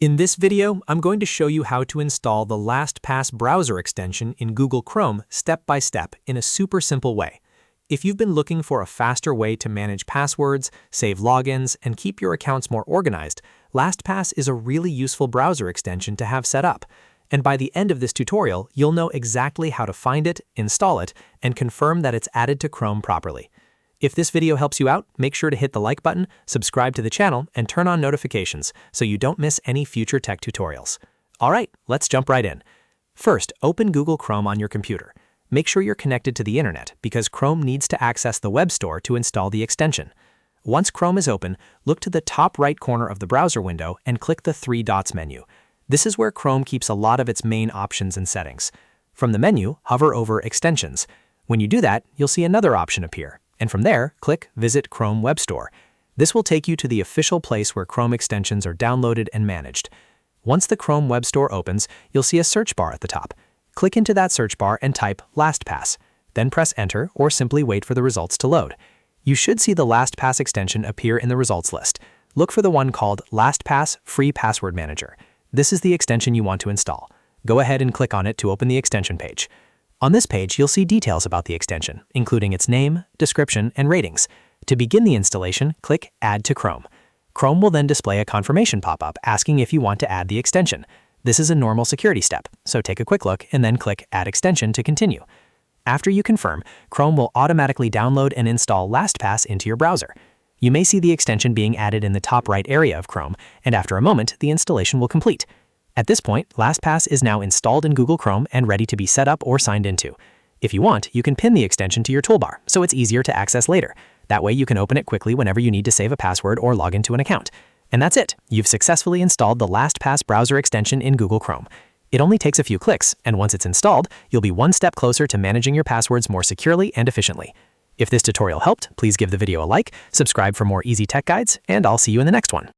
In this video, I'm going to show you how to install the LastPass browser extension in Google Chrome step by step in a super simple way. If you've been looking for a faster way to manage passwords, save logins, and keep your accounts more organized, LastPass is a really useful browser extension to have set up. And by the end of this tutorial, you'll know exactly how to find it, install it, and confirm that it's added to Chrome properly. If this video helps you out, make sure to hit the like button, subscribe to the channel, and turn on notifications so you don't miss any future tech tutorials. Alright, let's jump right in. First, open Google Chrome on your computer. Make sure you're connected to the internet because Chrome needs to access the web store to install the extension. Once Chrome is open, look to the top right corner of the browser window and click the three dots menu. This is where Chrome keeps a lot of its main options and settings. From the menu, hover over Extensions. When you do that, you'll see another option appear. And from there, click Visit Chrome Web Store. This will take you to the official place where Chrome extensions are downloaded and managed. Once the Chrome Web Store opens, you'll see a search bar at the top. Click into that search bar and type LastPass. Then press Enter or simply wait for the results to load. You should see the LastPass extension appear in the results list. Look for the one called LastPass Free Password Manager. This is the extension you want to install. Go ahead and click on it to open the extension page. On this page, you'll see details about the extension, including its name, description, and ratings. To begin the installation, click Add to Chrome. Chrome will then display a confirmation pop-up asking if you want to add the extension. This is a normal security step, so take a quick look and then click Add Extension to continue. After you confirm, Chrome will automatically download and install LastPass into your browser. You may see the extension being added in the top right area of Chrome, and after a moment, the installation will complete. At this point, LastPass is now installed in Google Chrome and ready to be set up or signed into. If you want, you can pin the extension to your toolbar, so it's easier to access later. That way you can open it quickly whenever you need to save a password or log into an account. And that's it. You've successfully installed the LastPass browser extension in Google Chrome. It only takes a few clicks, and once it's installed, you'll be one step closer to managing your passwords more securely and efficiently. If this tutorial helped, please give the video a like, subscribe for more easy tech guides, and I'll see you in the next one.